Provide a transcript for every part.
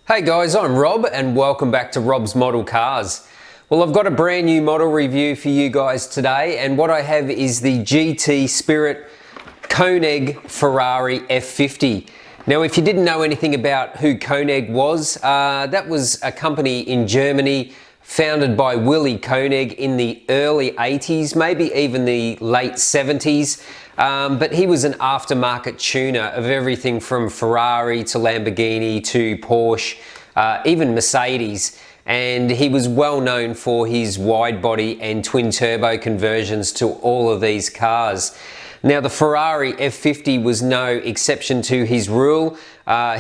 Hey guys, I'm Rob and welcome back to Rob's Model Cars. Well, I've got a brand new model review for you guys today, and what I have is the GT Spirit KOENIG Ferrari F50. Now, if you didn't know anything about who KOENIG was, that was a company in Germany founded by Willy KOENIG in the early 80s, maybe even the late 70s. But he was an aftermarket tuner of everything from Ferrari to Lamborghini to Porsche, even Mercedes. And he was well known for his wide body and twin turbo conversions to all of these cars. Now, the Ferrari F50 was no exception to his rule.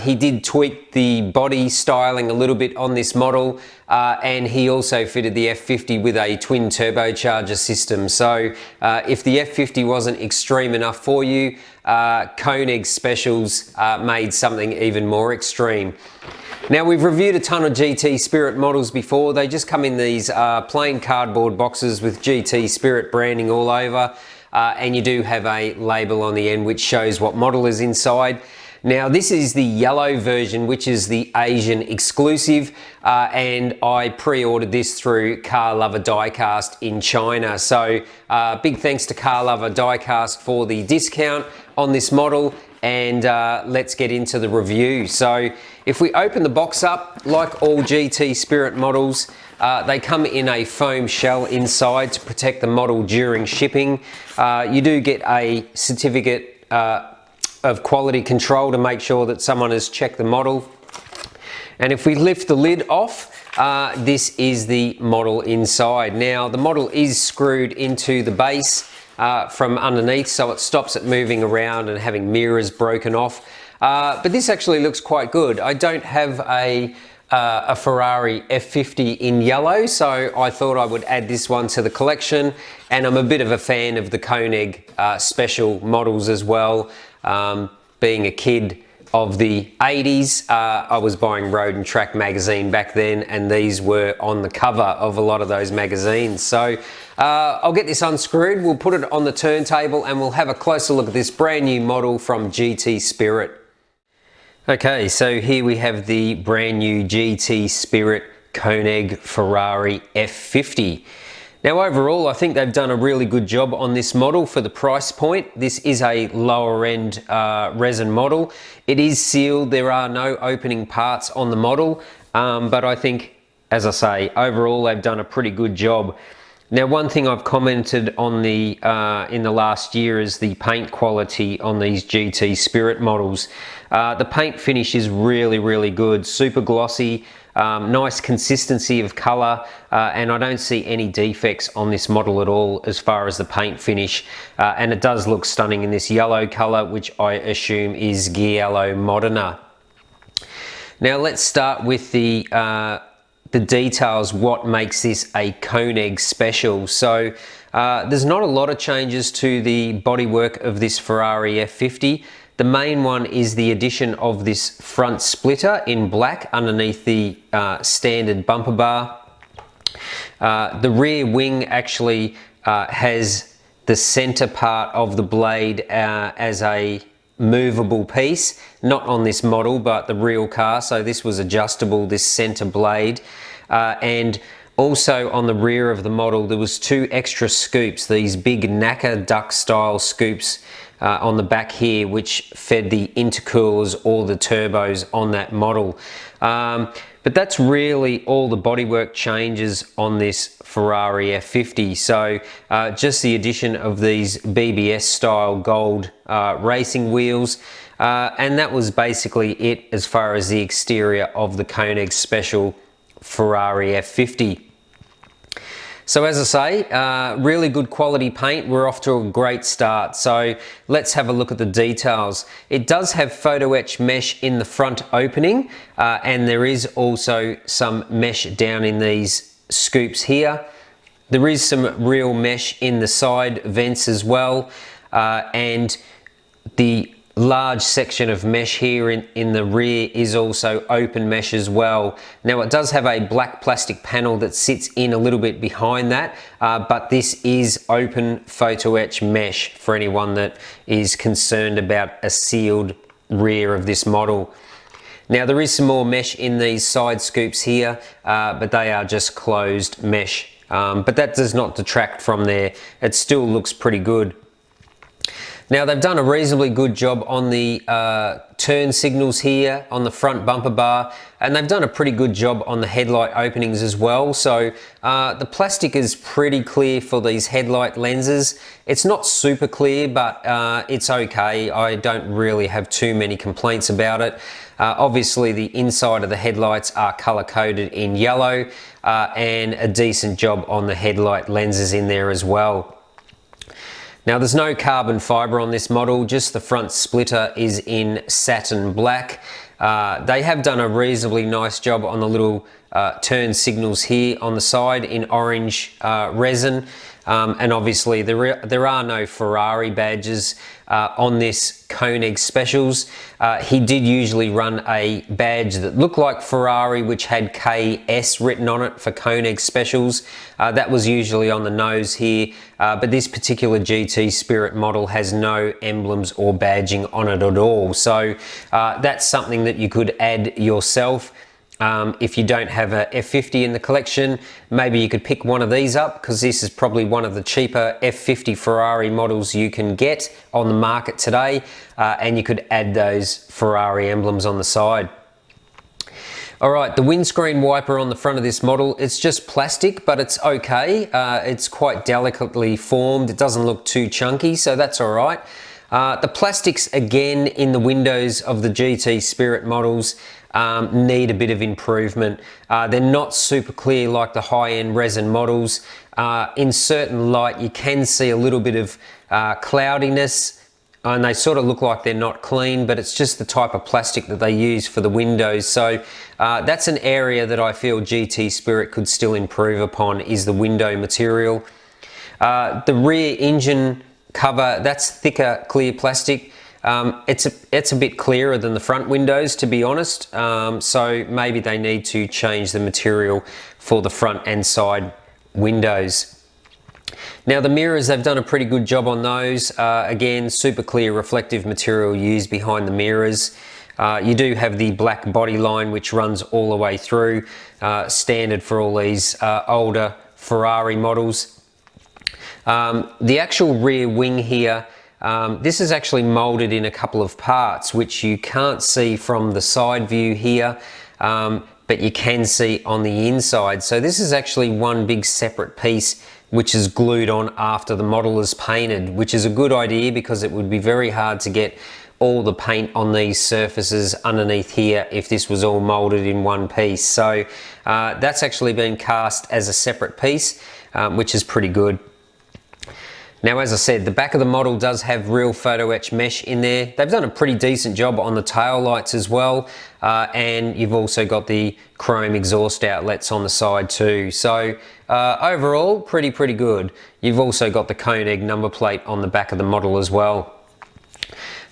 He did tweak the body styling a little bit on this model, and he also fitted the F50 with a twin turbocharger system. So if the F50 wasn't extreme enough for you, KOENIG Specials made something even more extreme. Now, we've reviewed a ton of GT Spirit models before. They just come in these plain cardboard boxes with GT Spirit branding all over. And you do have a label on the end which shows what model is inside. Now, this is the yellow version, which is the Asian exclusive, and I pre-ordered this through Car Lover Diecast in China. So big thanks to Car Lover Diecast for the discount on this model, and let's get into the review. So if we open the box up, like all GT Spirit models, they come in a foam shell inside to protect the model during shipping. You do get a certificate of quality control to make sure that someone has checked the model. And if we lift the lid off, this is the model inside. Now, the model is screwed into the base from underneath, so it stops it moving around and having mirrors broken off. But this actually looks quite good. I don't have a Ferrari F50 in yellow, so I thought I would add this one to the collection, and I'm a bit of a fan of the KOENIG special models as well. Being a kid of the 80s, I was buying Road and Track magazine back then, and these were on the cover of a lot of those magazines. So I'll get this unscrewed, we'll put it on the turntable, and we'll have a closer look at this brand new model from GT Spirit. Okay, so here we have the brand new GT Spirit KOENIG Ferrari F50. Now, overall, I think they've done a really good job on this model for the price point. This is a lower end resin model. It is sealed, there are no opening parts on the model, but I think, as I say, overall they've done a pretty good job. Now, one thing I've commented on in the last year is the paint quality on these GT Spirit models. The paint finish is really, really good, super glossy, nice consistency of colour, and I don't see any defects on this model at all as far as the paint finish. And it does look stunning in this yellow colour, which I assume is Giallo Moderna. Now, let's start with the details, what makes this a KOENIG special. So there's not a lot of changes to the bodywork of this Ferrari F50. The main one is the addition of this front splitter in black underneath the standard bumper bar. The rear wing actually has the center part of the blade as a movable piece, not on this model but the real car, so this was adjustable, this center blade. And also on the rear of the model there was two extra scoops, these big knacker duck style scoops on the back here, which fed the intercoolers or the turbos on that model. But that's really all the bodywork changes on this Ferrari F50. So just the addition of these BBS style gold racing wheels, and that was basically it as far as the exterior of the KOENIG Special Ferrari F50. So as I say, really good quality paint. We're off to a great start. So let's have a look at the details. It does have photo etch mesh in the front opening, and there is also some mesh down in these scoops here. There is some real mesh in the side vents as well, and the large section of mesh here in the rear is also open mesh as well. Now, it does have a black plastic panel that sits in a little bit behind that, but this is open photo etch mesh for anyone that is concerned about a sealed rear of this model. Now there is some more mesh in these side scoops here, but they are just closed mesh. But that does not detract from there. It still looks pretty good. Now they've done a reasonably good job on the turn signals here on the front bumper bar, and they've done a pretty good job on the headlight openings as well. So the plastic is pretty clear for these headlight lenses. It's not super clear, but it's okay. I don't really have too many complaints about it. Obviously the inside of the headlights are color coded in yellow, and a decent job on the headlight lenses in there as well. Now there's no carbon fibre on this model, just the front splitter is in satin black. They have done a reasonably nice job on the little turn signals here on the side in orange resin. And obviously there are no Ferrari badges on this KOENIG Specials. He did usually run a badge that looked like Ferrari, which had KS written on it for KOENIG Specials. That was usually on the nose here, but this particular GT Spirit model has no emblems or badging on it at all. So that's something that you could add yourself. If you don't have a F50 in the collection, maybe you could pick one of these up, because this is probably one of the cheaper F50 Ferrari models you can get on the market today, and you could add those Ferrari emblems on the side. Alright, the windscreen wiper on the front of this model, it's just plastic, but it's okay. It's quite delicately formed. It doesn't look too chunky, so that's alright. The plastics again in the windows of the GT Spirit models need a bit of improvement. They're not super clear like the high-end resin models. In certain light you can see a little bit of cloudiness, and they sort of look like they're not clean, but it's just the type of plastic that they use for the windows. So that's an area that I feel GT Spirit could still improve upon, is the window material. The rear engine cover, that's thicker clear plastic. It's a bit clearer than the front windows, to be honest, so maybe they need to change the material for the front and side windows. Now the mirrors, they've done a pretty good job on those. Again, super clear reflective material used behind the mirrors. You do have the black body line which runs all the way through, standard for all these older Ferrari models. The actual rear wing here, this is actually molded in a couple of parts which you can't see from the side view here, but you can see on the inside. So this is actually one big separate piece which is glued on after the model is painted, which is a good idea because it would be very hard to get all the paint on these surfaces underneath here if this was all molded in one piece. So that's actually been cast as a separate piece, which is pretty good. Now, as I said, the back of the model does have real photo etch mesh in there. They've done a pretty decent job on the tail lights as well, and you've also got the chrome exhaust outlets on the side too. So overall, pretty good. You've also got the KOENIG number plate on the back of the model as well.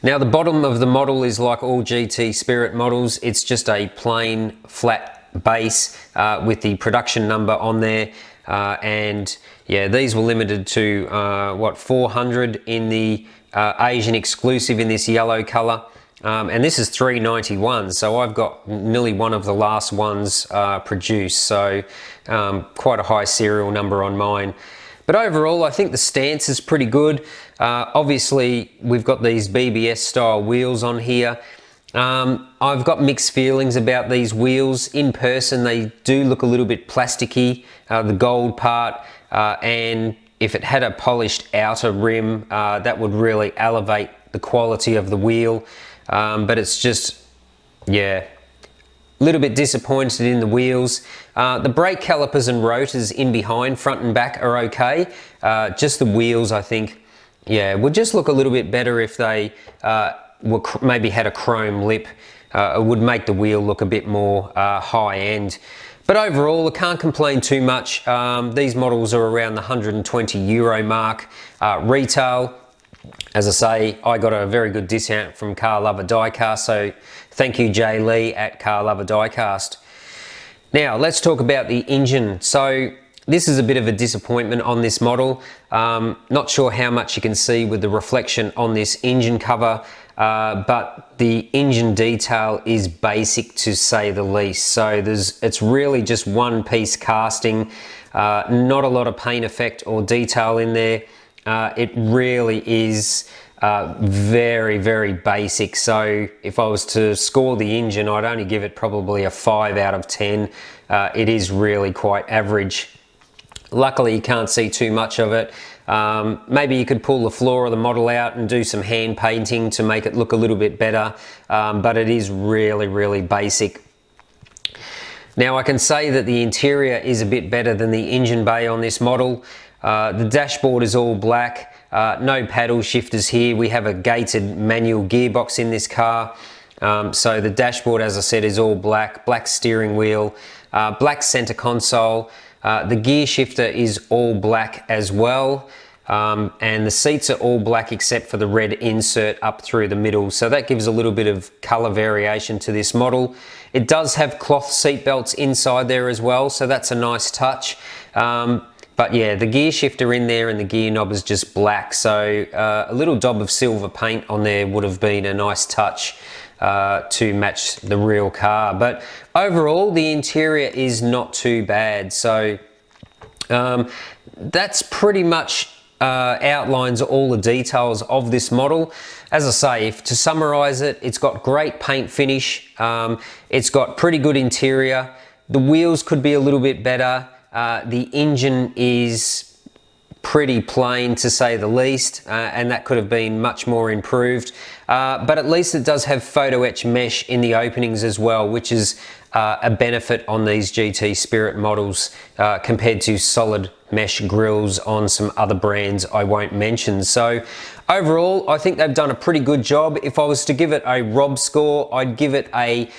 Now, the bottom of the model is like all GT Spirit models. It's just a plain flat base with the production number on there. And yeah, these were limited to what, 400 in the Asian exclusive in this yellow color, and this is 391, so I've got nearly one of the last ones produced, so quite a high serial number on mine. But overall, I think the stance is pretty good. Obviously we've got these BBS style wheels on here. I've got mixed feelings about these wheels. In person they do look a little bit plasticky, the gold part, and if it had a polished outer rim, that would really elevate the quality of the wheel, but it's just, yeah, a little bit disappointed in the wheels. The brake calipers and rotors in behind, front and back, are okay. Just the wheels, I think, yeah, would just look a little bit better if they maybe had a chrome lip. It would make the wheel look a bit more high end. But overall, I can't complain too much. These models are around the €120 mark retail. As I say, I got a very good discount from Car Lover Diecast, so thank you Jay Lee at Car Lover Diecast. Now let's talk about the engine. So this is a bit of a disappointment on this model. Not sure how much you can see with the reflection on this engine cover. but the engine detail is basic to say the least. So it's really just one piece casting, not a lot of paint effect or detail in there. It really is very, very basic. So if I was to score the engine, I'd only give it probably a 5 out of 10. It is really quite average. Luckily, you can't see too much of it. Maybe you could pull the floor of the model out and do some hand painting to make it look a little bit better, but it is really, really basic. Now, I can say that the interior is a bit better than the engine bay on this model. The dashboard is all black. No paddle shifters here. We have a gated manual gearbox in this car. So the dashboard, as I said, is all black. Black steering wheel, black center console. The gear shifter is all black as well. And the seats are all black except for the red insert up through the middle. So that gives a little bit of color variation to this model. It does have cloth seat belts inside there as well. So that's a nice touch. But yeah, the gear shifter in there and the gear knob is just black. So a little daub of silver paint on there would have been a nice touch to match the real car. But overall, the interior is not too bad. So that's pretty much outlines all the details of this model. As I say, to summarize it, it's got great paint finish. It's got pretty good interior. The wheels could be a little bit better. The engine is pretty plain, to say the least, and that could have been much more improved. But at least it does have photo etch mesh in the openings as well, which is a benefit on these GT Spirit models compared to solid mesh grills on some other brands I won't mention. So overall, I think they've done a pretty good job. If I was to give it a Rob score, I'd give it a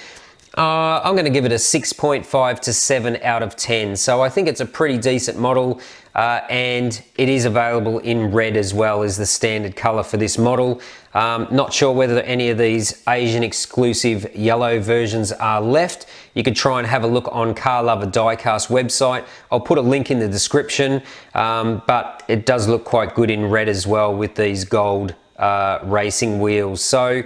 I'm going to give it a 6.5 to 7 out of 10. So I think it's a pretty decent model, and it is available in red as well as the standard color for this model. Not sure whether any of these Asian exclusive yellow versions are left. You could try and have a look on Car Lover Diecast website. I'll put a link in the description, but it does look quite good in red as well with these gold racing wheels. So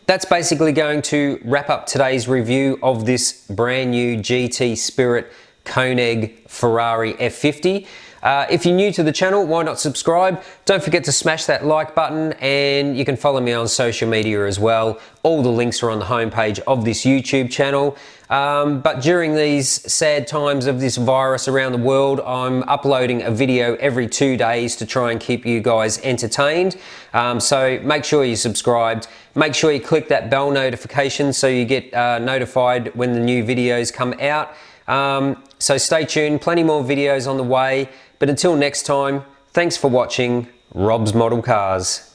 that's basically going to wrap up today's review of this brand new GT Spirit KOENIG Ferrari F50. If you're new to the channel, why not subscribe? Don't forget to smash that like button, and you can follow me on social media as well. All the links are on the homepage of this YouTube channel. But during these sad times of this virus around the world, I'm uploading a video every 2 days to try and keep you guys entertained. So make sure you're subscribed. Make sure you click that bell notification so you get notified when the new videos come out. So stay tuned, plenty more videos on the way. But until next time, thanks for watching Rob's Model Cars.